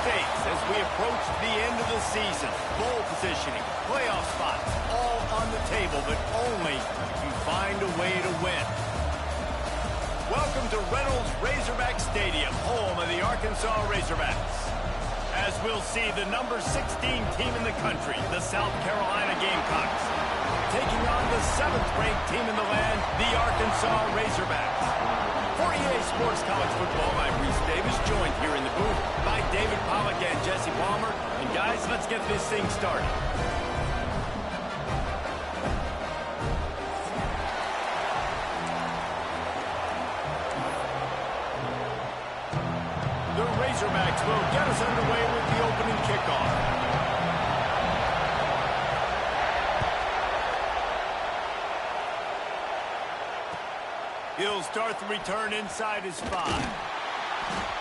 stakes as we approach the end of the season. Bowl positioning, playoff spots, all on the table, but only if you find a way to win. Welcome to Reynolds Razorback Stadium, home of the Arkansas Razorbacks. As we'll see the number 16 team in the country, the South Carolina Gamecocks, taking on the 7th-ranked team in the land, the Arkansas Razorbacks. For EA Sports College Football, I'm Reese Davis, joined here in the booth by David Pollack and Jesse Palmer. And guys, let's get this thing started. The Razorbacks will get us underway with the opening kickoff. He'll start the return inside his 5.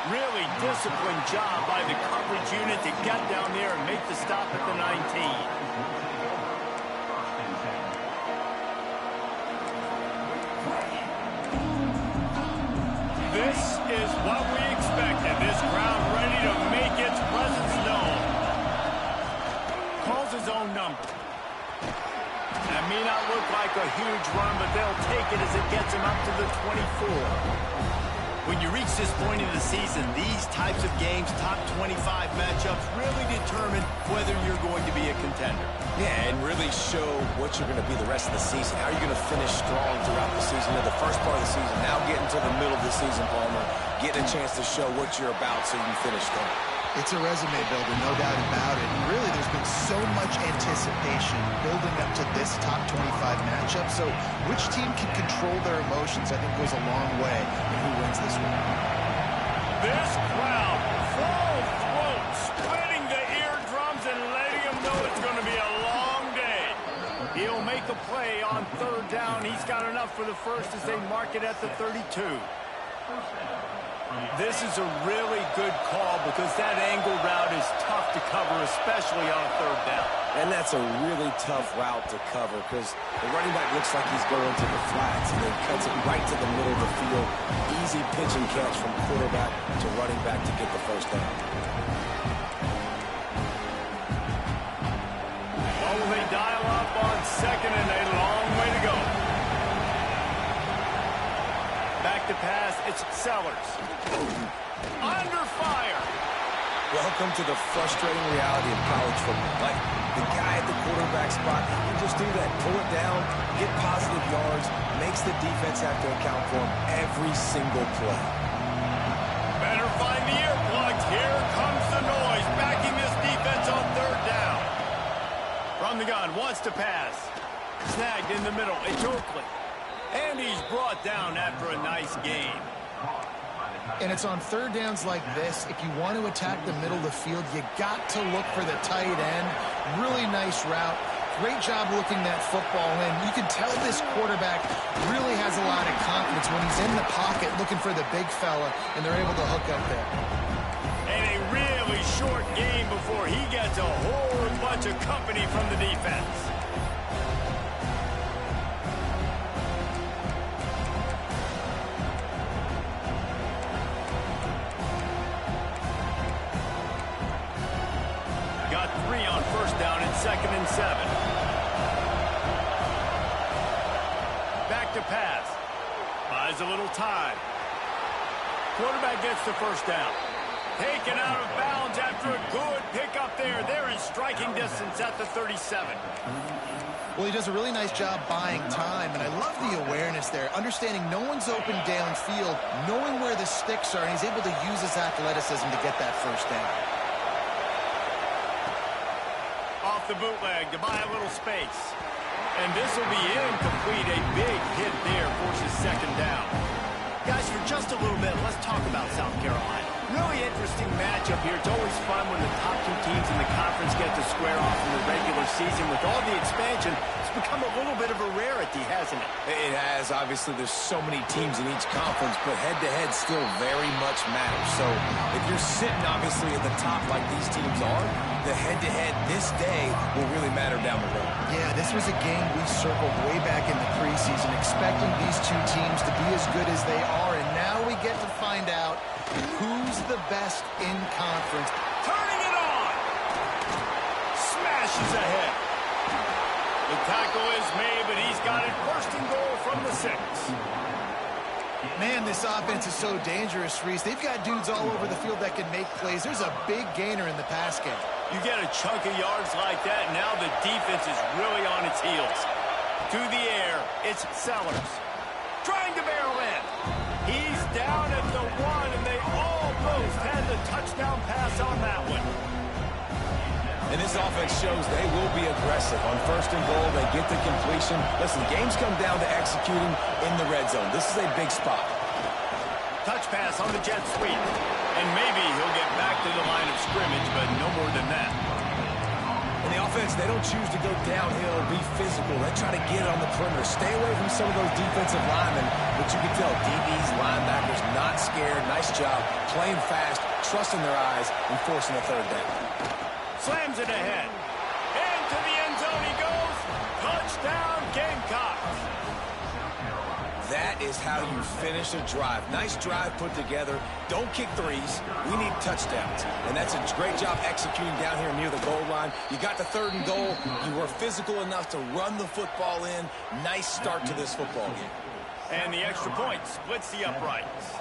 Really disciplined job by the coverage unit to get down there and make the stop at the 19. This is what we expected. This crowd ready to make its presence known. Calls his own number. That may not look like a huge run, but they'll take it as it gets him up to the 24. When you reach this point in the season, these types of games, top 25 matchups, really determine whether you're going to be a contender. Yeah, and really show what you're going to be the rest of the season. How are you going to finish strong throughout the season? In the first part of the season, now getting to the middle of the season, Palmer, getting a chance to show what you're about so you can finish strong. It's a resume builder, no doubt about it. And really, there's been so much anticipation building up to this top 25 matchup. So which team can control their emotions, I think, goes a long way in who wins this one. This crowd, full throat, splitting the eardrums and letting them know it's going to be a long day. He'll make a play on 3rd down. He's got enough for the first as they mark it at the 32. This is a really good call because that angle route is tough to cover, especially on 3rd down. And that's a really tough route to cover because the running back looks like he's going to the flats and then cuts it right to the middle of the field. Easy pitch and catch from quarterback to running back to get the first down. Oh, they dial up on 2nd and a long way to go. Back to pass, it's Sellers. Under fire. Welcome to the frustrating reality of college football. Like, the guy at the quarterback spot, he can just do that. Pull it down, get positive yards, makes the defense have to account for him every single play. Better find the earplugs. Here comes the noise, backing this defense on 3rd down. From the gun, wants to pass. Snagged in the middle, it's Oakley. And he's brought down after a nice gain. And it's on 3rd downs like this. If you want to attack the middle of the field, you got to look for the tight end. Really nice route. Great job looking that football in. You can tell this quarterback really has a lot of confidence when he's in the pocket looking for the big fella, and they're able to hook up there. And a really short game before he gets a whole bunch of company from the defense. Got 3 on 1st down and 2nd and 7. Back to pass. Buys a little time. Quarterback gets the 1st down. Taken out of bounds after a good pickup there. They're in striking distance at the 37. Well, he does a really nice job buying time, and I love the awareness there, understanding no one's open downfield, knowing where the sticks are, and he's able to use his athleticism to get that 1st down. Off the bootleg to buy a little space. And this will be incomplete. A big hit there forces 2nd down. Guys, for just a little bit, let's talk about South Carolina. Really interesting matchup here. It's always fun when the top 2 teams in the conference get to square off in the regular season. With all the expansion, it's become a little bit of a rarity, hasn't it? It has. Obviously, there's so many teams in each conference, but head-to-head still very much matters. So if you're sitting, obviously, at the top like these teams are, the head-to-head this day will really matter down the road. Yeah, this was a game we circled way back in the preseason, expecting these 2 teams to be as good as they are, and now we get to find out who's the best in conference. Turning it on. Smashes ahead. The tackle is made, but he's got it first and goal from the 6. Man, this offense is so dangerous, Reese. They've got dudes all over the field that can make plays. There's a big gainer in the pass game. You get a chunk of yards like that, now the defense is really on its heels. To the air, it's Sellers. Trying to barrel in. He's down at the 1, and they almost had the touchdown pass on that one. And this offense shows they will be aggressive. On first and goal, they get the completion. Listen, games come down to executing in the red zone. This is a big spot. Touch pass on the jet sweep. And maybe he'll get back to the line of scrimmage, but no more than that. In the offense, they don't choose to go downhill, be physical. They try to get it on the perimeter. Stay away from some of those defensive linemen. But you can tell DBs, linebackers, not scared. Nice job. Playing fast, trusting their eyes, and forcing a third down. Slams it ahead. Into the end zone he goes. Touchdown, Gamecocks. That is how you finish a drive. Nice drive put together. Don't kick threes. We need touchdowns. And that's a great job executing down here near the goal line. You got the third and goal. You were physical enough to run the football in. Nice start to this football game. And the extra point splits the uprights.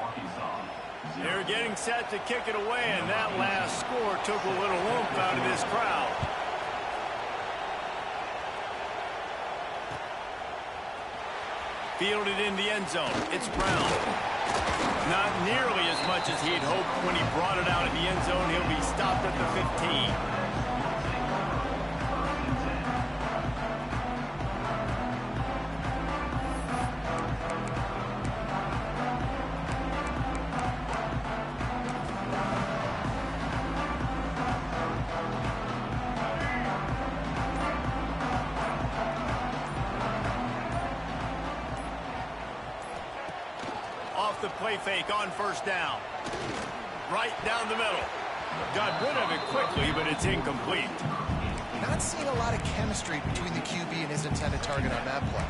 They're getting set to kick it away, and that last score took a little oomph out of this crowd. Fielded in the end zone. It's Brown. Not nearly as much as he'd hoped when he brought it out in the end zone. He'll be stopped at the 15. Off the play fake on first down. Right down the middle. Got rid of it quickly, but it's incomplete. Not seeing a lot of chemistry between the QB and his intended target on that play.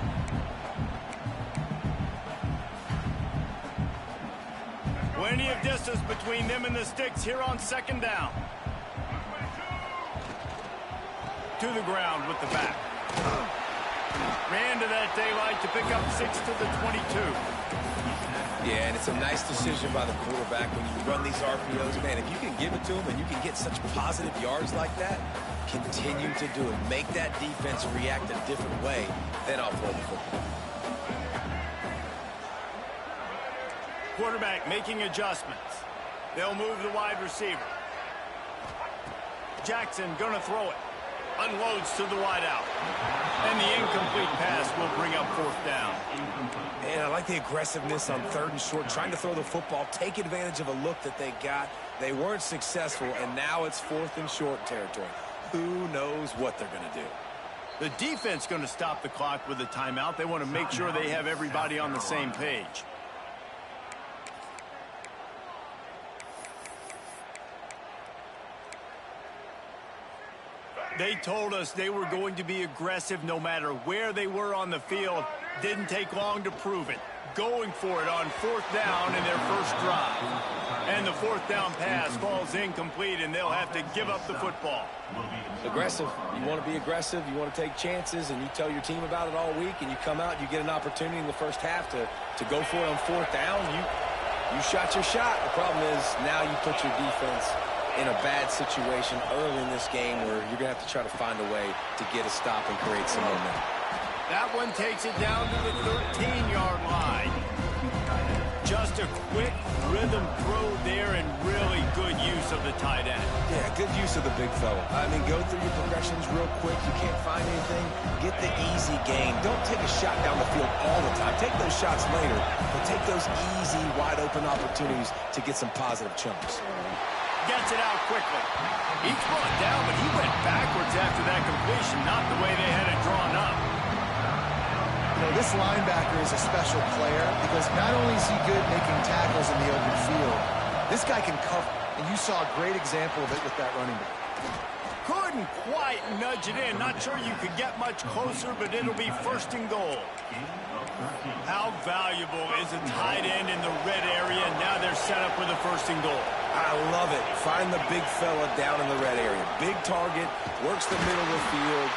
Plenty of distance between them and the sticks here on second down. To the ground with the back. Ran to that daylight to pick up 6 to the 22. Yeah, and it's a nice decision by the quarterback when you run these RPOs. Man, if you can give it to him and you can get such positive yards like that, continue to do it. Make that defense react a different way, then I'll throw the football. Quarterback making adjustments. They'll move the wide receiver. Jackson gonna throw it. Unloads to the wideout. And the incomplete pass will bring up fourth down. And I like the aggressiveness on third and short, trying to throw the football, take advantage of a look that they got. They weren't successful, and now it's fourth and short territory. Who knows what they're going to do? The defense going to stop the clock with a timeout. They want to make sure they have everybody on the same page. They told us they were going to be aggressive no matter where they were on the field. Didn't take long to prove it. Going for it on fourth down in their first drive. And the fourth down pass falls incomplete, and they'll have to give up the football. Aggressive. You want to be aggressive. You want to take chances, and you tell your team about it all week, and you come out, you get an opportunity in the first half to go for it on fourth down. You shot your shot. The problem is now you put your defense in a bad situation early in this game where you're going to have to try to find a way to get a stop and create some momentum. That one takes it down to the 13-yard line. Just a quick rhythm throw there and really good use of the tight end. Yeah, good use of the big fella. I mean, go through your progressions real quick. You can't find anything. Get the easy gain. Don't take a shot down the field all the time. Take those shots later, but take those easy, wide-open opportunities to get some positive chunks. Gets it out quickly. He's brought down, but he went backwards after that completion, not the way they had it drawn up. You know, this linebacker is a special player because not only is he good making tackles in the open field, this guy can cover. And you saw a great example of it with that running back. Couldn't quite nudge it in. Not sure you could get much closer, but it'll be first and goal. How valuable is a tight end in the red area? Now they're set up with a 1st and goal. I love it. Find the big fella down in the red area. Big target, works the middle of the field,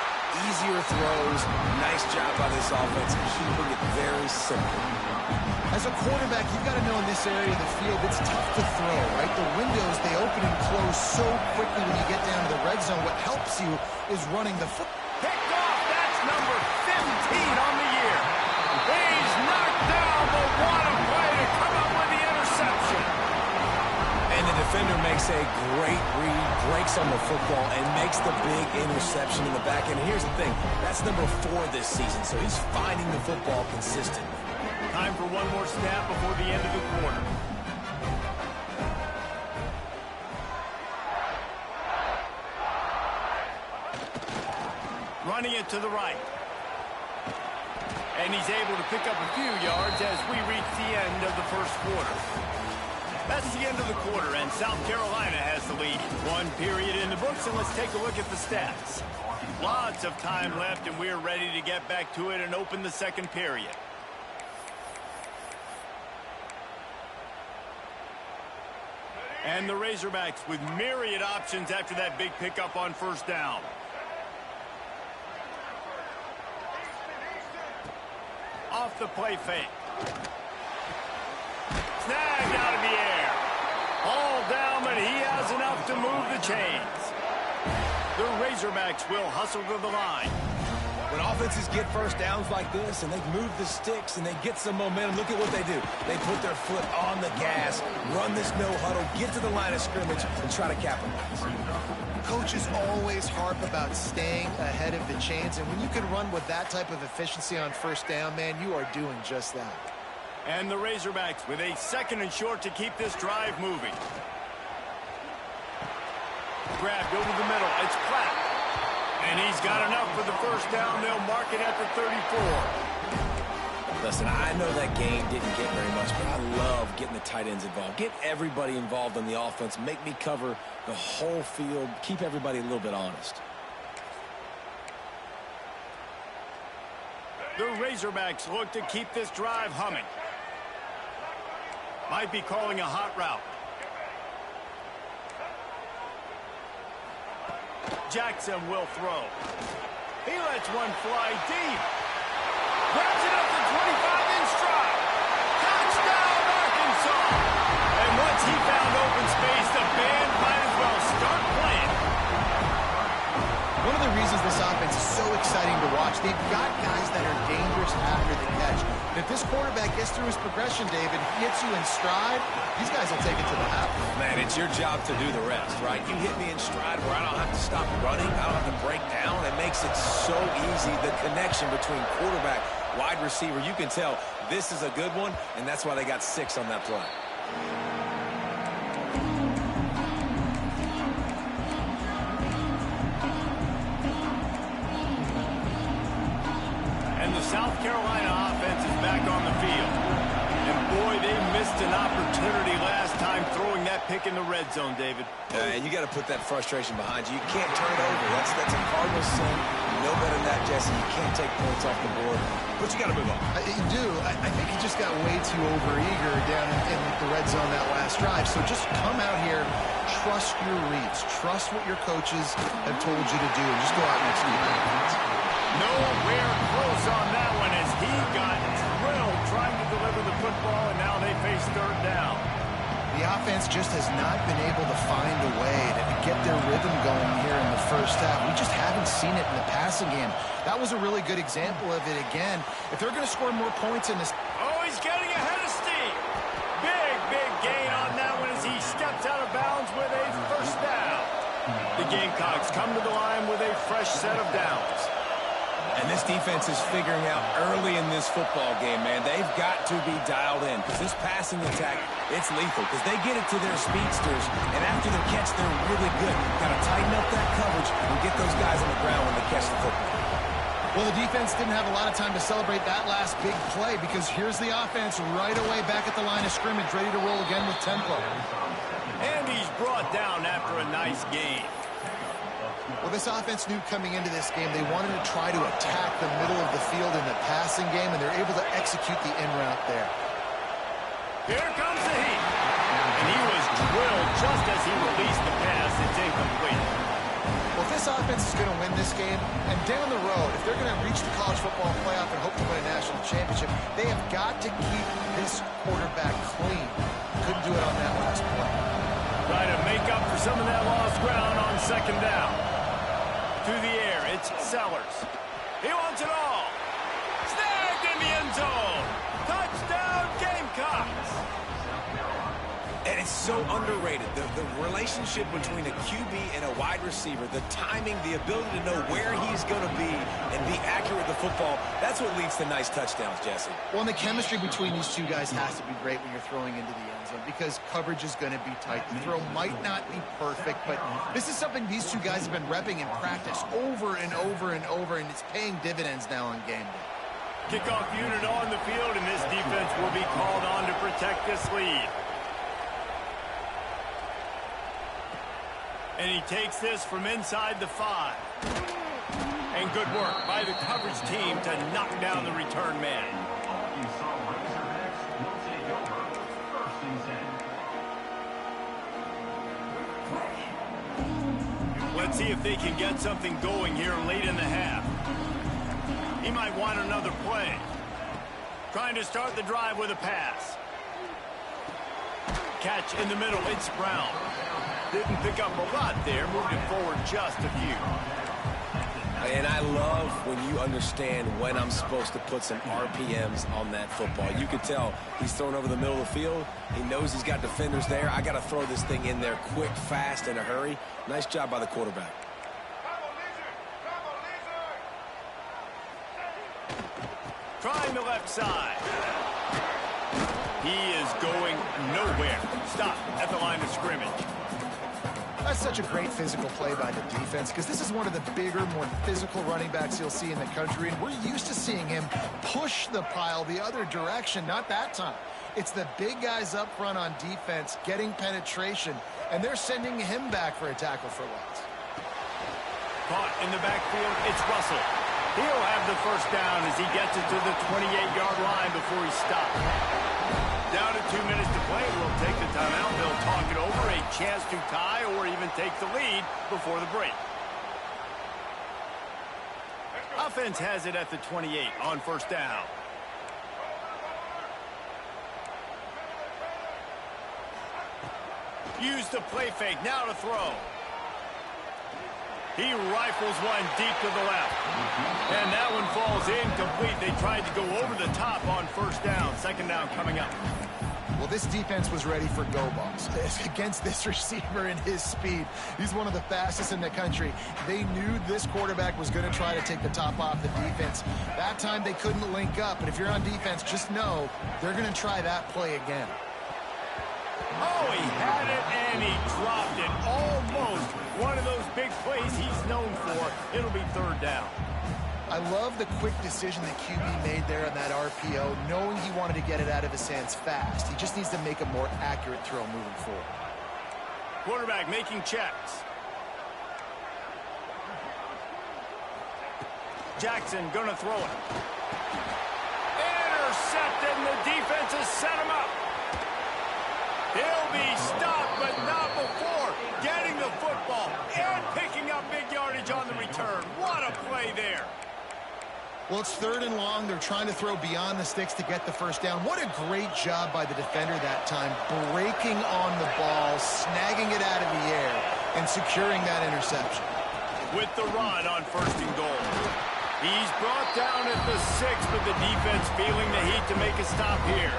easier throws. Nice job by this offense, keeping it very simple. As a quarterback, you've got to know in this area of the field, it's tough to throw, right? The windows, they open and close so quickly when you get down to the red zone. What helps you is running the foot. Picked off. That's number 15 on the year. He's knocked down, but what a play to come up with the interception. And the defender makes a great read, breaks on the football, and makes the big interception in the back end. Here's the thing, that's number 4 this season, so he's finding the football consistently. Time for one more snap before the end of the quarter. Running it to the right. And he's able to pick up a few yards as we reach the end of the 1st quarter. That's the end of the quarter, and South Carolina has the lead. 1 period in the books, and let's take a look at the stats. Lots of time left, and we're ready to get back to it and open the 2nd period. And the Razorbacks with myriad options after that big pickup on 1st down. Off the play fake. Snagged out of the air. All down, but he has enough to move the chains. The Razorbacks will hustle to the line. When offenses get 1st downs like this and they move the sticks and they get some momentum, look at what they do. They put their foot on the gas, run this no huddle, get to the line of scrimmage, and try to capitalize. Coaches always harp about staying ahead of the chains, and when you can run with that type of efficiency on 1st down, man, you are doing just that. And the Razorbacks with a 2nd and short to keep this drive moving. Grabbed over the middle. It's Platt. And he's got enough for the 1st down. They'll mark it at the 34. Listen, I know that game didn't get very much, but I love getting the tight ends involved. Get everybody involved on the offense. Make me cover the whole field. Keep everybody a little bit honest. The Razorbacks look to keep this drive humming. Might be calling a hot route. Jackson will throw. He lets one fly deep. Grabs it up to 25 in stride. Touchdown, Arkansas. And once he found open space, the band might as well start playing. One of the reasons this offense is so exciting to watch, they've got guys that are dangerous after the catch. And if this quarterback gets through his progression, David, hits you in stride, these guys will take it to the house. Man, it's your job to do the rest, right? You hit me in stride where I don't have to stop running. I don't have to break down. It makes it so easy. The connection between quarterback, wide receiver, you can tell this is a good one, and that's why they got 6 on that play. And the South Carolina offense is back on the field. And boy, they missed an opportunity last time throwing that pick in the red zone, David. And you got to put that frustration behind you. You can't turn it over. That's a cardinal sin. You know better than that, Jesse. You can't take points off the board. But you got to move on. You do. I think he just got way too overeager down in the red zone that last drive. So just come out here, trust your reads. Trust what your coaches have told you to do, and just go out and execute. Nowhere close on that one as he got drilled trying to deliver the football, and now they face 3rd down. The offense just has not been able to find a way to get their rhythm going here in the 1st half. We just haven't seen it in the passing game. That was a really good example of it again. If they're going to score more points in this... Oh, he's getting ahead of steam. Big gain on that one as he steps out of bounds with a 1st down. The Gamecocks come to the line with a fresh set of downs. And this defense is figuring out early in this football game, man. They've got to be dialed in because this passing attack, it's lethal because they get it to their speedsters, and after the catch, they're really good. Got to tighten up that coverage and get those guys on the ground when they catch the football. Well, the defense didn't have a lot of time to celebrate that last big play because here's the offense right away back at the line of scrimmage, ready to roll again with tempo. And he's brought down after a nice game. Well, this offense knew coming into this game they wanted to try to attack the middle of the field in the passing game, and they're able to execute the in route there. Here comes the heat. he released the pass. It's incomplete. Well, if this offense is going to win this game, and down the road, if they're going to reach the college football playoff and hope to win a national championship, they have got to keep this quarterback clean. Couldn't do it on that last play. Trying to make up for some of that lost ground on second down. To the air, it's Sellers. He wants it all. Snagged in the end zone. Touchdown, Gamecocks. And it's so underrated. The relationship between a QB and a wide receiver, the timing, the ability to know where he's going to be and be accurate with the football, that's what leads to nice touchdowns, Jesse. Well, and the chemistry between these two guys has to be great when you're throwing into the end zone because coverage is going to be tight. The throw might not be perfect, but this is something these two guys have been repping in practice over and over and over, and it's paying dividends now on game day. Kickoff unit on the field, and this defense will be called on to protect this lead. And he takes this from inside the 5. And good work by the coverage team to knock down the return man. Let's see if they can get something going here late in the half. He might want another play. Trying to start the drive with a pass. Catch in the middle, it's Brown. Didn't pick up a lot there, moved it forward just a few. And I love when you understand when I'm supposed to put some RPMs on that football. You can tell he's thrown over the middle of the field. He knows he's got defenders there. I got to throw this thing in there quick, fast, in a hurry. Nice job by the quarterback. Trying the left side. He is going nowhere. Stop at the line of scrimmage. That's such a great physical play by the defense because this is one of the bigger, more physical running backs you'll see in the country, and we're used to seeing him push the pile the other direction. Not that time. It's the big guys up front on defense getting penetration, and they're sending him back for a tackle for loss. Caught in the backfield, it's Russell. He'll have the first down as he gets it to the 28-yard line before he stops. Down to 2 minutes to play. We'll take the timeout. They'll talk it over. A chance to tie or even take the lead before the break. Offense has it at the 28 on first down. Use the play fake. Now to throw. He rifles one deep to the left. And that one falls incomplete. They tried to go over the top on first down. Second down coming up. Well, this defense was ready for go balls against this receiver and his speed. He's one of the fastest in the country. They knew this quarterback was going to try to take the top off the defense. That time they couldn't link up, but if you're on defense, just know they're going to try that play again. Oh, he had it and he dropped it. Almost one of those big plays he's known for. It'll be third down. I love the quick decision that QB made there on that RPO, knowing he wanted to get it out of his hands fast. He just needs to make a more accurate throw moving forward. Quarterback making checks. Jackson gonna throw it. Intercepted, and the defense has set him up. He'll be stopped, but not before getting the football and picking up big yardage on the return. What a play there. Well, it's third and long. They're trying to throw beyond the sticks to get the first down. What a great job by the defender that time, breaking on the ball, snagging it out of the air, and securing that interception. With the run on first and goal. He's brought down at the 6, but the defense feeling the heat to make a stop here.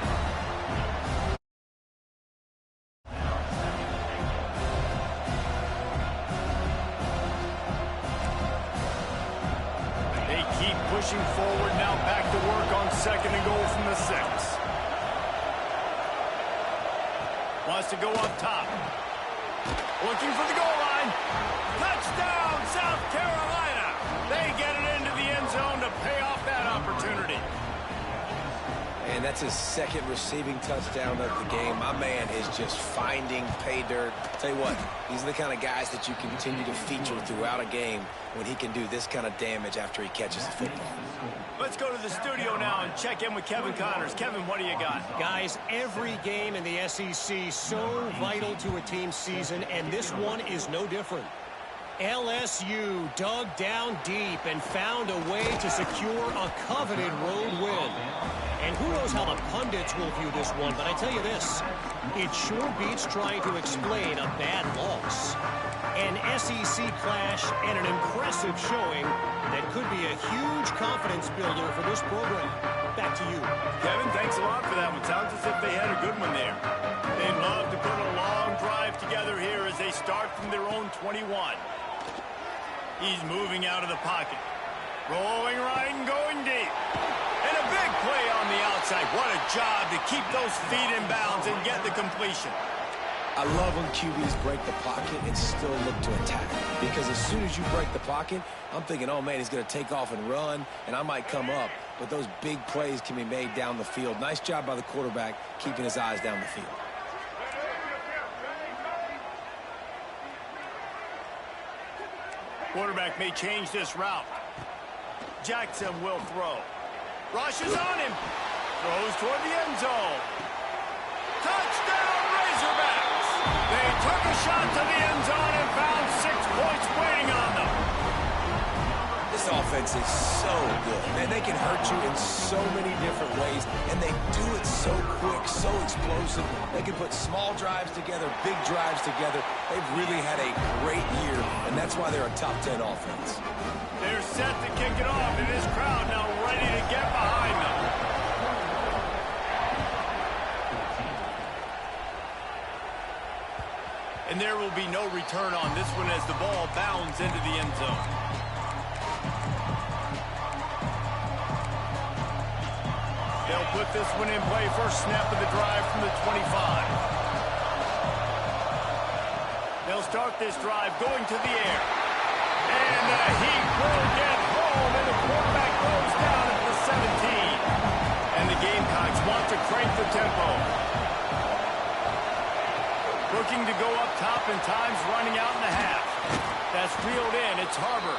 Pushing forward, now back to work on second and goal from the 6. Wants to go up top. Looking for the goal line. Touchdown, South Carolina. They get it into the end zone to pay off that opportunity. And that's his second receiving touchdown of the game. My man is just finding pay dirt. Tell you what, these are the kind of guys that you continue to feature throughout a game when he can do this kind of damage after he catches the football. Let's go to the studio now and check in with Kevin Connors. Kevin, what do you got? Guys, every game in the SEC so vital to a team's season, and this one is no different. LSU dug down deep and found a way to secure a coveted road win. And who knows how the pundits will view this one, but I tell you this, it sure beats trying to explain a bad loss. An SEC clash and an impressive showing that could be a huge confidence builder for this program. Back to you. Kevin, thanks a lot for that one. Sounds as if they had a good one there. They'd love to put a long drive together here as they start from their own 21. He's moving out of the pocket. Rolling right and going deep. And a big play on the outside. What a job to keep those feet in bounds and get the completion. I love when QBs break the pocket and still look to attack. Because as soon as you break the pocket, I'm thinking, oh, man, he's going to take off and run, and I might come up. But those big plays can be made down the field. Nice job by the quarterback keeping his eyes down the field. Quarterback may change this route. Jackson will throw. Rushes on him. Throws toward the end zone. Touchdown, Razorbacks! They took a shot to the end zone and found 6 points waiting on them. This offense is so good. Man, they can hurt you in so many different ways, and they do it so quick, so explosive. They can put small drives together, big drives together. They've really had a great year, and that's why they're a top 10 offense. They're set to kick it off, and this crowd now ready to get behind them. And there will be no return on this one as the ball bounds into the end zone. They'll put this one in play. First snap of the drive from the 25. They'll start this drive going to the air. And the heat will get home, and the quarterback goes down at the 17. And the Gamecocks want to crank the tempo. Looking to go up top, and time's running out in the half. That's reeled in. It's Harbor.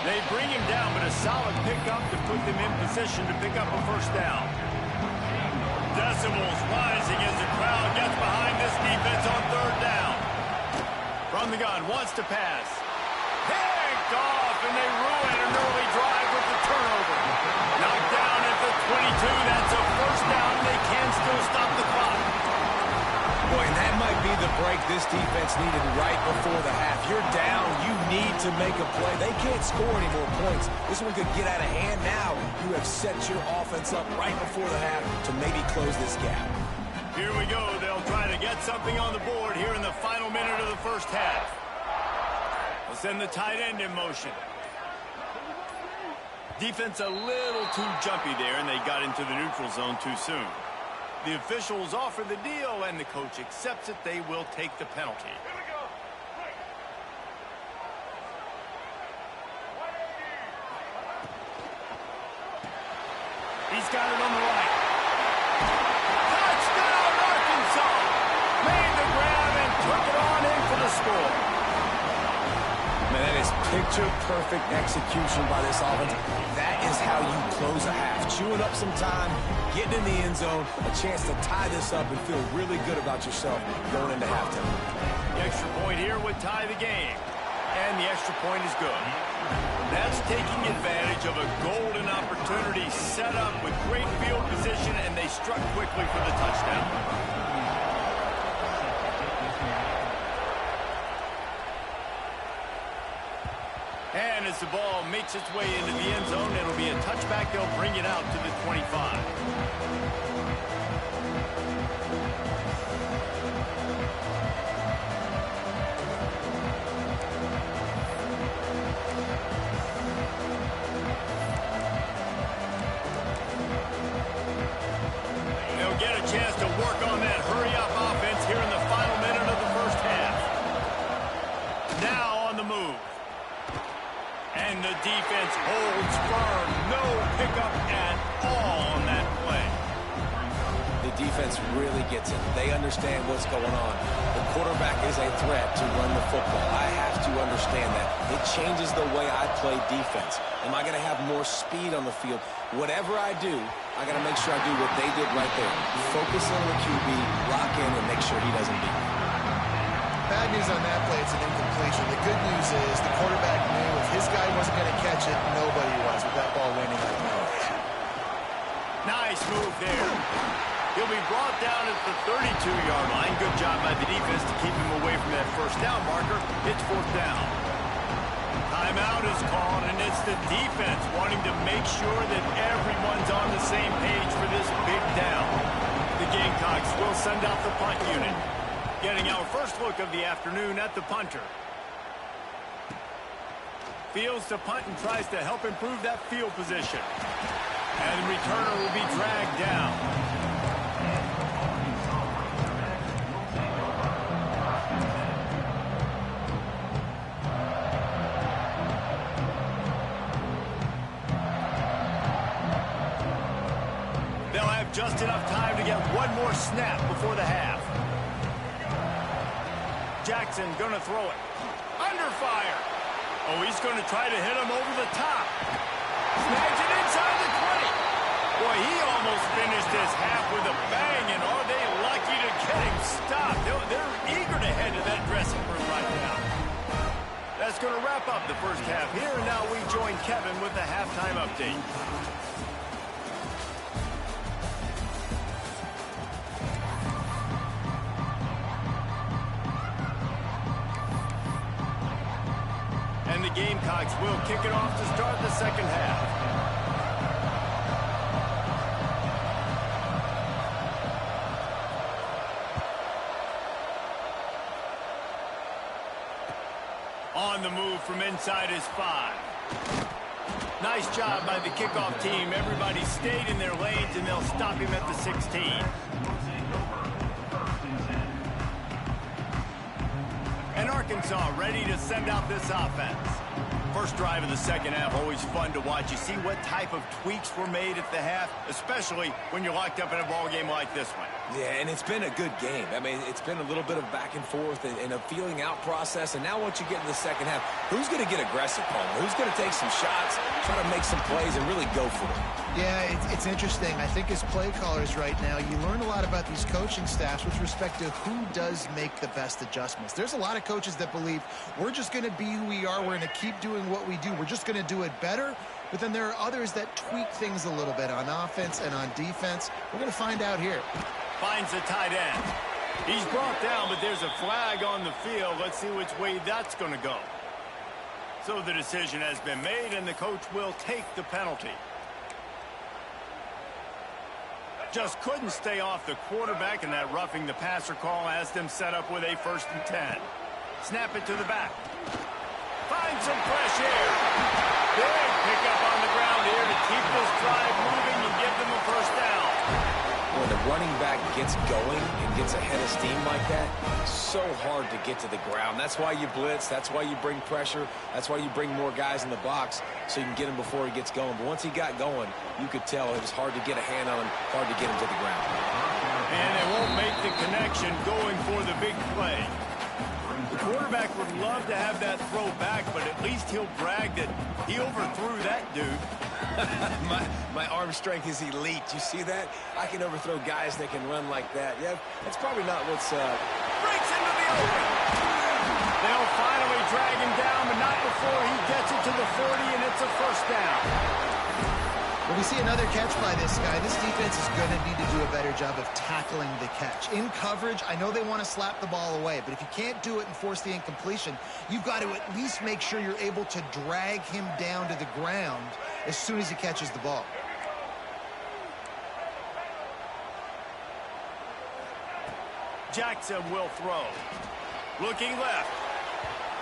They bring him down, but a solid pickup to put them in position to pick up a first down. Decibels rising as the crowd gets behind this defense on third down. From the gun, wants to pass. Picked off, and they ruin an early drive with the turnover. Knocked down at the 22. That's a first down, and they can still stop the clock. Boy, and that might be the break this defense needed right before the half. You're down. You need to make a play. They can't score any more points. This one could get out of hand now. You have set your offense up right before the half to maybe close this gap. Here we go. They'll try to get something on the board here in the final minute of the first half. They'll send the tight end in motion. Defense a little too jumpy there, and they got into the neutral zone too soon. The officials offer the deal, and the coach accepts it. They will take the penalty. He's got it on the right. Touchdown, Arkansas! Made the grab and took it on in for the score. Man, that is picture-perfect execution by this offense. That is how you close a half. Chewing up some time, getting in the end zone, a chance to tie this up and feel really good about yourself going into halftime. The extra point here would tie the game. And the extra point is good. That's taking advantage of a golden opportunity set up with great field position, and they struck quickly for the touchdown. And as the ball makes its way into the end zone, it'll be a touchback. They'll bring it out to the 25. They'll get a chance to work on that hurry-up offense here in the final minute of the first half. Now on the move. And the defense holds firm. No pickup at all on that play. defense really gets it. They understand what's going on. The quarterback is a threat to run the football. I have to understand that. It changes the way I play defense. Am I going to have more speed on the field? Whatever I do, I got to make sure I do what they did right there. Focus on the QB, lock in, and make sure he doesn't beat me. Bad news on that play, it's an incompletion. The good news is the quarterback knew if his guy wasn't going to catch it, nobody was with that ball landing like that. Nice move there. He'll be brought down at the 32-yard line. Good job by the defense to keep him away from that first down marker. It's fourth down. Timeout is called, and it's the defense wanting to make sure that everyone's on the same page for this big down. The Gamecocks will send out the punt unit. Getting our first look of the afternoon at the punter. Fields to punt and tries to help improve that field position. And the returner will be dragged down. They'll have just enough time to get one more snap before the half. Jackson going to throw it. Under fire. Oh, he's going to try to hit him over the top. Snags it inside the 20. Boy, he almost finished his half with a bang, and are they lucky to get him stopped. They're eager to head to that dressing room right now. That's going to wrap up the first half here, and now we join Kevin with the halftime update. And the Gamecocks will kick it off to start the second half. On the move from inside his 5. Nice job by the kickoff team. Everybody stayed in their lanes, and they'll stop him at the 16. And Arkansas ready to send out this offense. First drive of the second half, always fun to watch. You see what type of tweaks were made at the half, especially when you're locked up in a ball game like this one. Yeah, and it's been a good game. I mean, it's been a little bit of back and forth and a feeling out process. And now once you get in the second half, who's going to get aggressive, Palmer? Who's going to take some shots, try to make some plays, and really go for it? Yeah, it's interesting. I think as play callers right now, you learn a lot about these coaching staffs with respect to who does make the best adjustments. There's a lot of coaches that believe we're just going to be who we are. We're going to keep doing what we do. We're just going to do it better. But then there are others that tweak things a little bit on offense and on defense. We're going to find out here. Finds the tight end. He's brought down, but there's a flag on the field. Let's see which way that's going to go. So the decision has been made, and the coach will take the penalty. Just couldn't stay off the quarterback, and that roughing the passer call has them set up with a 1st and 10. Snap it to the back. Find some fresh air. Big pickup on the ground here to keep this drive moving and give them a first down. When the running back gets going and gets ahead of steam like that, it's so hard to get to the ground. That's why you blitz. That's why you bring pressure. That's why you bring more guys in the box so you can get him before he gets going. But once he got going, you could tell it was hard to get a hand on him, hard to get him to the ground. And they won't make the connection going for the big play. The quarterback would love to have that throw back, but at least he'll brag that he overthrew that dude. my arm strength is elite. You see that? I can overthrow guys that can run like that. Yeah, that's probably not what's... Breaks into the open. They'll finally drag him down, but not before he gets it to the 40, and it's a first down. When we see another catch by this guy, this defense is going to need to do a better job of tackling the catch. In coverage, I know they want to slap the ball away, but if you can't do it and force the incompletion, you've got to at least make sure you're able to drag him down to the ground as soon as he catches the ball. Jackson will throw. Looking left.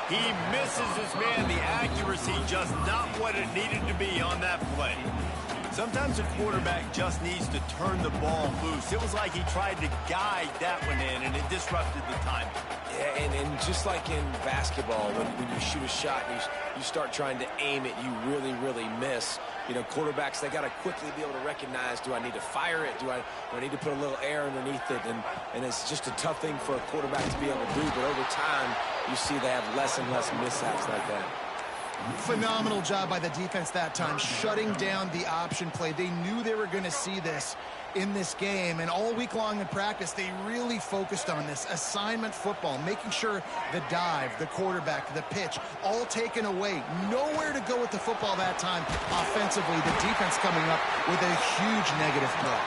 He misses his man. The accuracy just not what it needed to be on that play. Sometimes a quarterback just needs to turn the ball loose. It was like he tried to guide that one in, and it disrupted the timing. Yeah, and just like in basketball, when you shoot a shot and you start trying to aim it, you really, really miss. You know, quarterbacks, they got to quickly be able to recognize, do I need to fire it? Do I need to put a little air underneath it? And it's just a tough thing for a quarterback to be able to do. But over time, you see they have less and less mishaps like that. Phenomenal job by the defense that time, shutting down the option play. They knew they were going to see this in this game, and all week long in practice, they really focused on this assignment football, making sure the dive, the quarterback, the pitch, all taken away. Nowhere to go with the football that time offensively. The defense coming up with a huge negative play.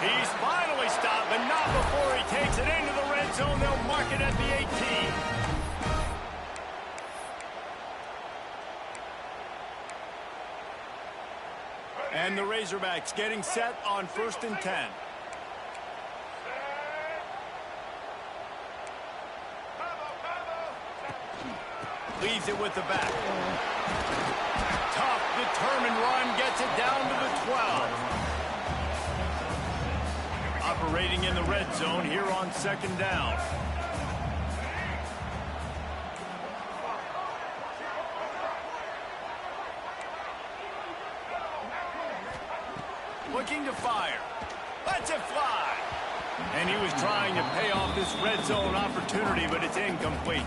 He's finally stopped, but not before he takes it into the red zone. They'll mark it at the 18. And the Razorbacks getting set on 1st and 10. Leaves it with the back. Tough, determined run, gets it down to the 12. Operating in the red zone here on 2nd down. Looking to fire. Lets it fly. And he was trying to pay off this red zone opportunity, but it's incomplete.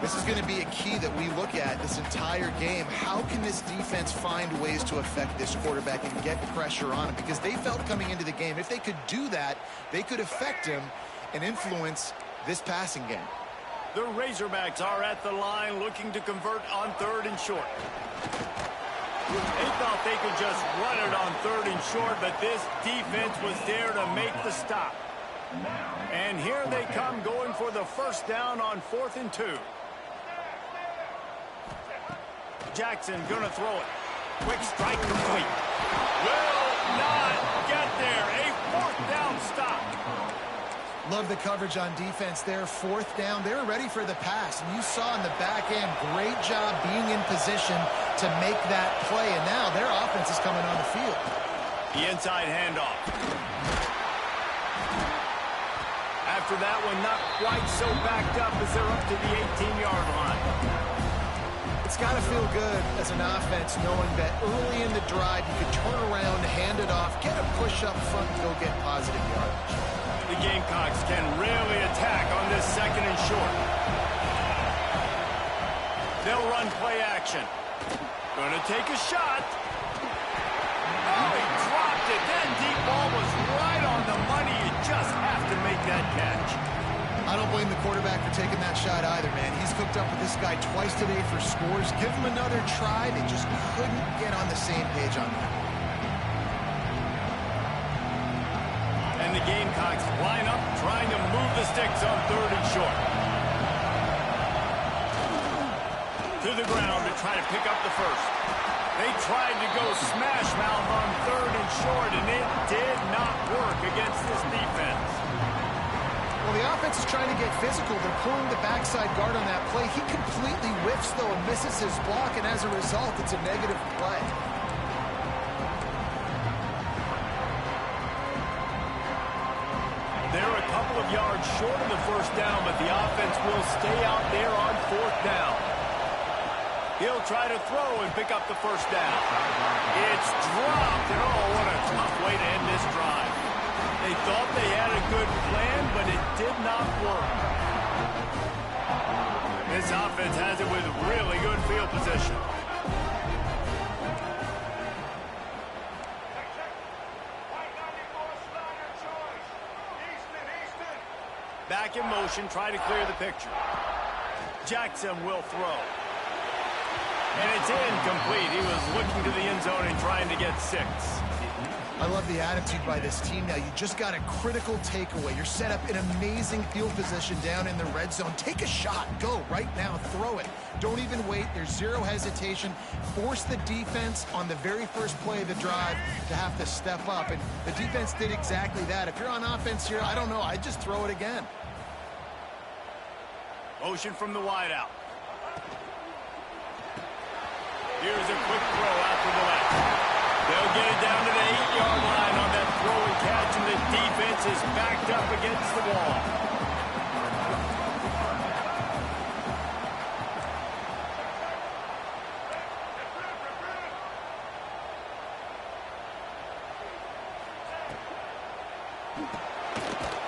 This is going to be a key that we look at this entire game. How can this defense find ways to affect this quarterback and get pressure on him? Because they felt coming into the game, if they could do that, they could affect him and influence this passing game. The Razorbacks are at the line looking to convert on 3rd and short. They thought they could just run it on 3rd and short, but this defense was there to make the stop. And here they come going for the 1st down on 4th and 2. Jackson gonna throw it. Quick strike complete. Will not get there. A 4th down stop. Love the coverage on defense there. 4th down. They were ready for the pass. And you saw in the back end, great job being in position to make that play. And now their offense is coming on the field. The inside handoff. After that one, not quite so backed up as they're up to the 18-yard line. It's got to feel good as an offense knowing that early in the drive you could turn around, hand it off, get a push up front, and go get positive yardage. The Gamecocks can really attack on this 2nd and short. They'll run play action. Gonna take a shot. Oh, he dropped it. That deep ball was right on the money. You just have to make that catch. I don't blame the quarterback for taking that shot either, man. He's cooked up with this guy twice today for scores. Give him another try. They just couldn't get on the same page on that. And the Gamecocks line up, trying to move the sticks on 3rd and short. To the ground to try to pick up the 1st. They tried to go smash mouth on 3rd and short, and it did not work against this defense. Well, the offense is trying to get physical. They're pulling the backside guard on that play. He completely whiffs, though, and misses his block, and as a result, it's a negative play. They're a couple of yards short of the 1st down, but the offense will stay out there on 4th down. He'll try to throw and pick up the 1st down. It's dropped, and oh, what a tough way to end this drive. They thought they had a good plan, but it did not work. This offense has it with really good field position. Back in motion, try to clear the picture. Jackson will throw. And it's incomplete. He was looking to the end zone and trying to get 6. I love the attitude by this team now. You just got a critical takeaway. You're set up in amazing field position down in the red zone. Take a shot. Go right now. Throw it. Don't even wait. There's zero hesitation. Force the defense on the very first play of the drive to have to step up. And the defense did exactly that. If you're on offense here, I don't know. I'd just throw it again. Motion from the wideout. Here's a quick throw out to the left. They'll get it down to the 8-yard line on that throw and catch, and the defense is backed up against the wall.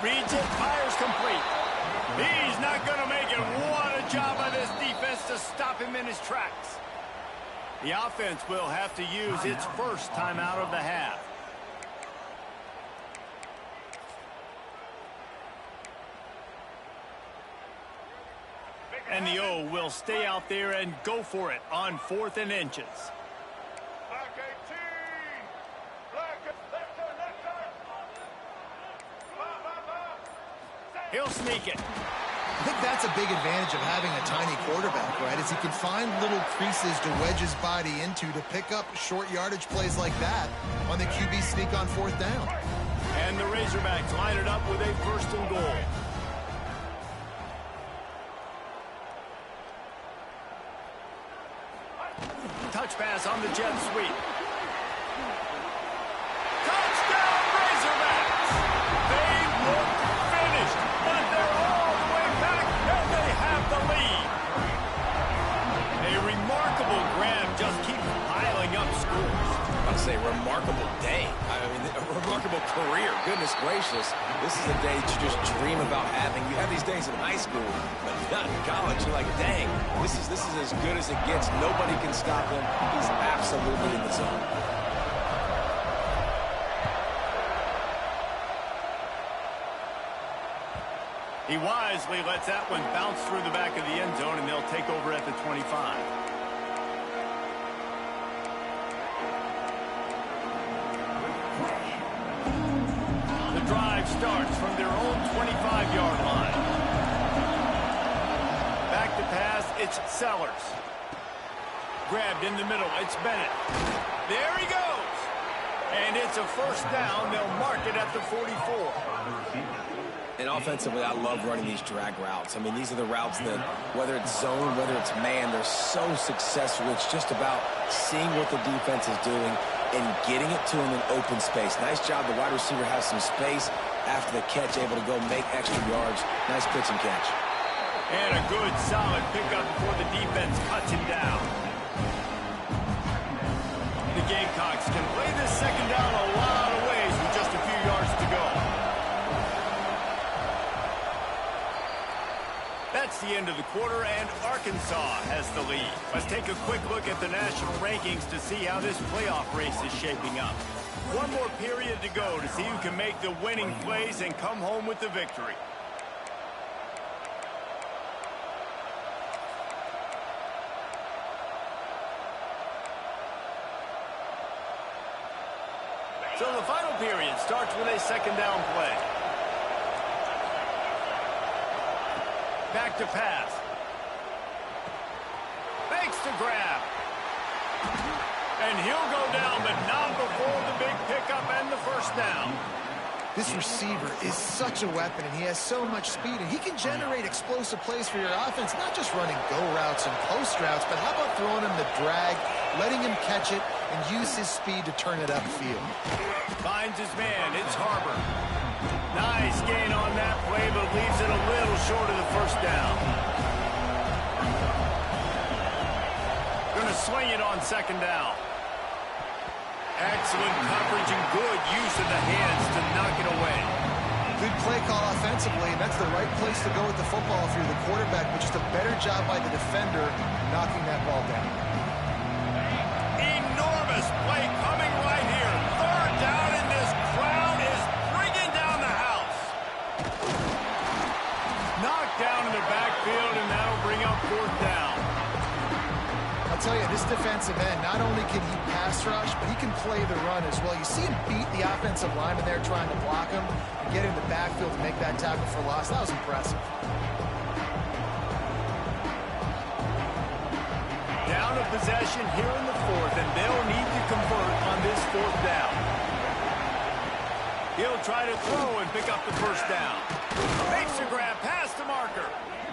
Reads it, fires complete. He's not going to make it. What a job by this defense to stop him in his tracks. The offense will have to use its first timeout of the half. And the O will stay out there and go for it on 4th and inches. He'll sneak it. I think that's a big advantage of having a tiny quarterback, right? Is he can find little creases to wedge his body into to pick up short yardage plays like that on the QB sneak on 4th down. And the Razorbacks line it up with a 1st and goal. Touch pass on the jet sweep. Touchdown Razorbacks! They look finished, but they're all the way back, and they have the lead. A remarkable grab just keeps piling up scores. I'd say remarkable day. I mean, a remarkable career. Goodness gracious. This is a day that you just dream about having. You have these days in high school, but not in college. You're like, dang, this is as good as it gets. Nobody can stop him. He's absolutely in the zone. He wisely lets that one bounce through the back of the end zone, and they'll take over at the 25. Drive starts from their own 25-yard line. Back to pass, it's Sellers. Grabbed in the middle, it's Bennett. There he goes. And it's a 1st down. They'll mark it at the 44. And offensively, I love running these drag routes. I mean, these are the routes that, whether it's zone, whether it's man, they're so successful. It's just about seeing what the defense is doing and getting it to him in open space. Nice job. The wide receiver has some space after the catch, able to go make extra yards. Nice pitch and catch. And a good, solid pickup before the defense cuts him down. The Gamecocks can play this 2nd down a lot of ways with just a few yards to go. That's the end of the quarter, and Arkansas has the lead. Let's take a quick look at the national rankings to see how this playoff race is shaping up. One more period to go to see who can make the winning plays and come home with the victory. So the final period starts with a 2nd down play. Back to pass. Fakes to grab. And he'll go down, but not before the big pickup and the 1st down. This receiver is such a weapon, and he has so much speed, and he can generate explosive plays for your offense, not just running go routes and post routes, but how about throwing him the drag, letting him catch it, and use his speed to turn it upfield. Finds his man. It's Harbor. Nice gain on that play, but leaves it a little short of the 1st down. Going to swing it on 2nd down. Excellent coverage and good use of the hands to knock it away. Good play call offensively, and that's the right place to go with the football if you're the quarterback, but just a better job by the defender knocking that ball down. Enormous play coming right here. 3rd down, and this crowd is bringing down the house. Knocked down in the backfield, and that'll bring up 4th down. I'll tell you, this defensive end, not only can he pass rush, but he can play the run as well. You see him beat the offensive lineman there trying to block him and get in the backfield to make that tackle for loss. That was impressive. Down of possession here in the 4th, and they'll need to convert on this 4th down. He'll try to throw and pick up the 1st down. Makes a grab, pass to Marker.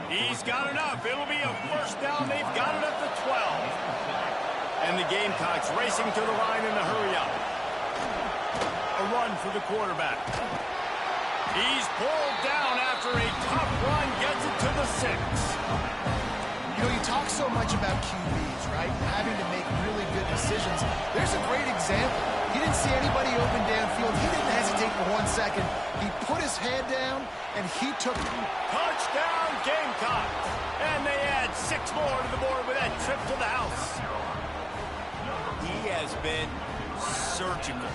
He's got enough. It'll be a 1st down. They've got it at the 12. And the Gamecocks racing to the line in the hurry up. A run for the quarterback. He's pulled down after a tough run, gets it to the 6. You know, you talk so much about QBs, right? Having to make really good decisions. There's a great example. He didn't see anybody open downfield. He didn't hesitate for 1 second. He put his head down, and he took it. Touchdown, Gamecocks. And they add 6 more to the board with that trip to the house. He has been surgical.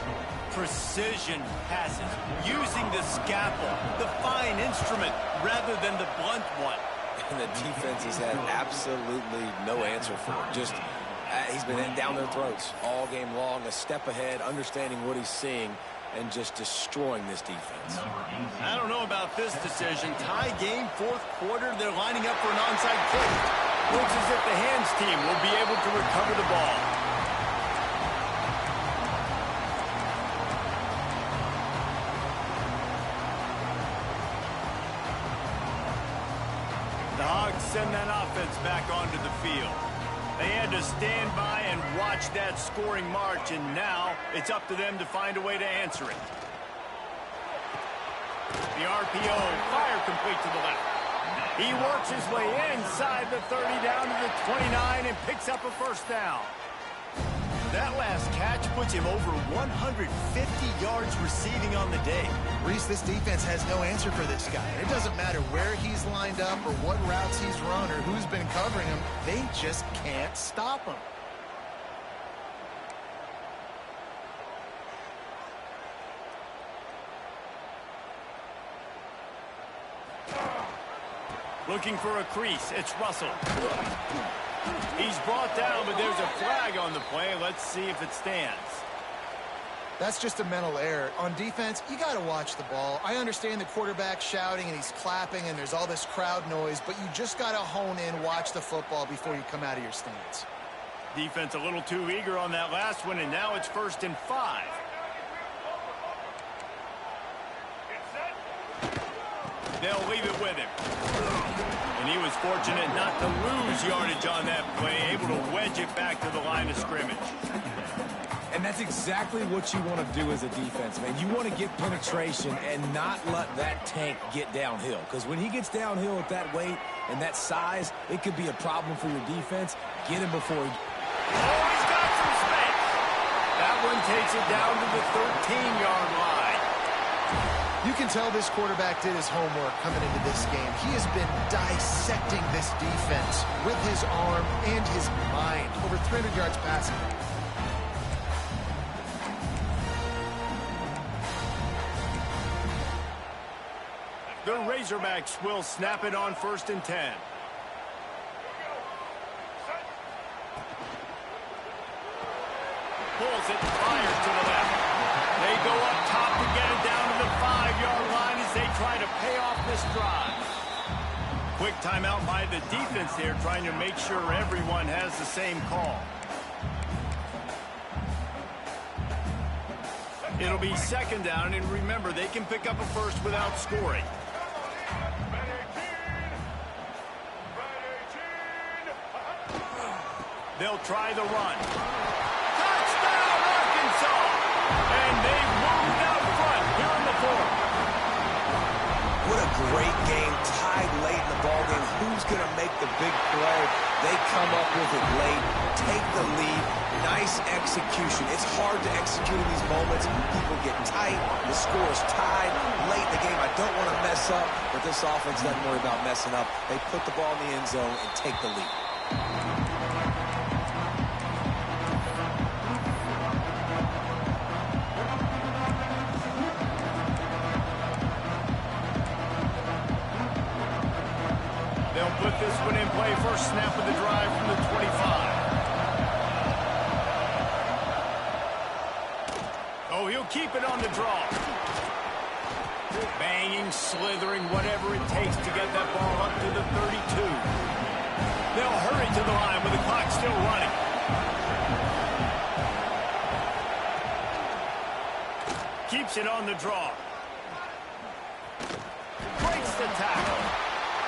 Precision passes, using the scalpel, the fine instrument, rather than the blunt one. And the defense has had absolutely no answer for him. Just, he's been down their throats all game long, a step ahead, understanding what he's seeing, and just destroying this defense. I don't know about this decision. Tie game, 4th quarter, they're lining up for an onside kick. Looks as if the hands team will be able to recover the ball. The Hogs send that offense back onto the field. They had to stand by and watch that scoring march, and now it's up to them to find a way to answer it. The RPO, fire complete to the left. He works his way inside the 30 down to the 29 and picks up a first down. That last catch puts him over 150 yards receiving on the day. Reese, this defense has no answer for this guy. It doesn't matter where he's lined up or what routes he's run or who's been covering him. They just can't stop him. Looking for a crease. It's Russell. He's brought down, but there's a flag on the play. Let's see if it stands. That's just a mental error. On defense, you got to watch the ball. I understand the quarterback shouting and he's clapping and there's all this crowd noise, but you just got to hone in, watch the football before you come out of your stance. Defense a little too eager on that last one, and now it's 1st and 5. They'll leave it with him. And he was fortunate not to lose yardage on that play, able to wedge it back to the line of scrimmage. And that's exactly what you want to do as a defense, man. You want to get penetration and not let that tank get downhill. Because when he gets downhill at that weight and that size, it could be a problem for your defense. Get him before he... Oh, he's got some space. That one takes it down to the 13-yard line. You can tell this quarterback did his homework coming into this game. He has been dissecting this defense with his arm and his mind. Over 300 yards passing. The Razorbacks will snap it on 1st and 10. Pulls it, fires to the left. They go up top to get it down to the 5-yard line as they try to pay off this drive. Quick timeout by the defense here, trying to make sure everyone has the same call. It'll be 2nd down, and remember, they can pick up a first without scoring. They'll try the run. Touchdown, Arkansas! And they've moved out front here in the 4th. What a great game, tied late in the ballgame. Who's going to make the big play? They come up with it late, take the lead. Nice execution. It's hard to execute in these moments. People get tight. The score is tied late in the game. I don't want to mess up, but this offense doesn't worry about messing up. They put the ball in the end zone and take the lead. They'll put this one in play. First snap of the drive from the 25. Oh, he'll keep it on the draw. Banging, slithering, whatever it takes to get that ball up to the 32. They'll hurry to the line with the clock still running. Keeps it on the draw. Breaks the tackle.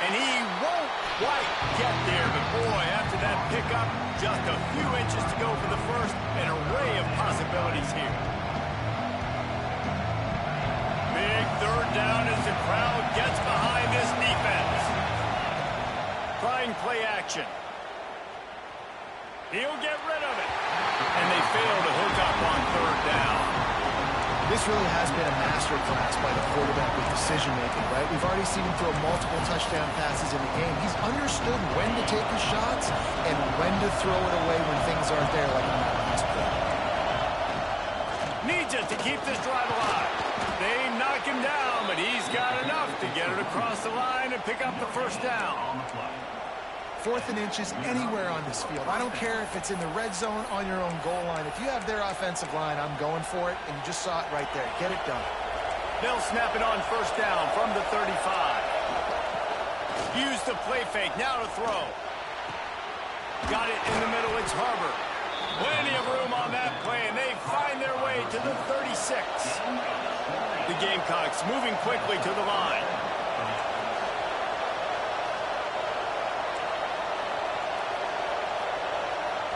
And he won't quite get there, but boy, after that pickup, just a few inches to go for the first. An array of possibilities here. third down as the crowd gets behind this defense. Trying play action. He'll get rid of it. And they fail to hook up on third down. This really has been a masterclass by the quarterback with decision-making, right? We've already seen him throw multiple touchdown passes in the game. He's understood when to take his shots and when to throw it away when things aren't there, like on that last play. Needs it to keep this drive alive. They knock him down, but he's got enough to get it across the line and pick up the first down. 4th and inches anywhere on this field. I don't care if it's in the red zone on your own goal line. If you have their offensive line, I'm going for it, and you just saw it right there. Get it done. They'll snap it on first down from the 35. Use the play fake. Now to throw. Got it in the middle. It's Harbor. Plenty of room on that play, and they find their way to the 36. The Gamecocks moving quickly to the line.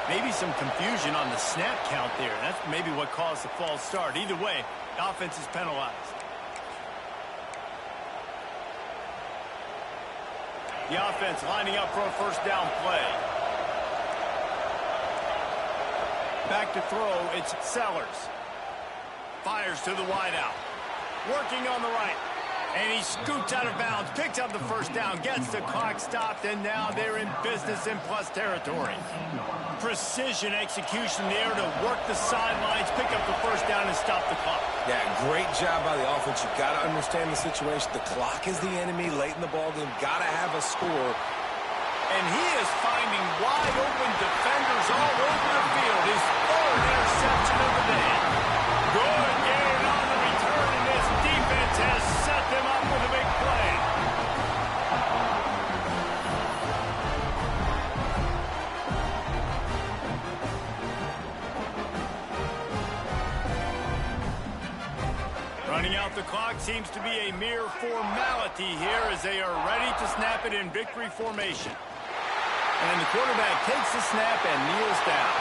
Maybe some confusion on the snap count there. That's maybe what caused the false start. Either way, the offense is penalized. The offense lining up for a first down play. Back to throw, it's Sellers. Fires to the wideout. Working on the right. And he scoots out of bounds, picks up the first down, gets the clock stopped, and now they're in business in plus territory. Precision execution there to work the sidelines, pick up the first down, and stop the clock. Yeah, great job by the offense. You've got to understand the situation. The clock is the enemy late in the ballgame. Got to have a score. And he is finding wide open defenders all over the field. His 3rd interception of the day. Good gain on the return, and this defense has set them up with a big play. Running out the clock seems to be a mere formality here as they are ready to snap it in victory formation. And the quarterback takes the snap and kneels down.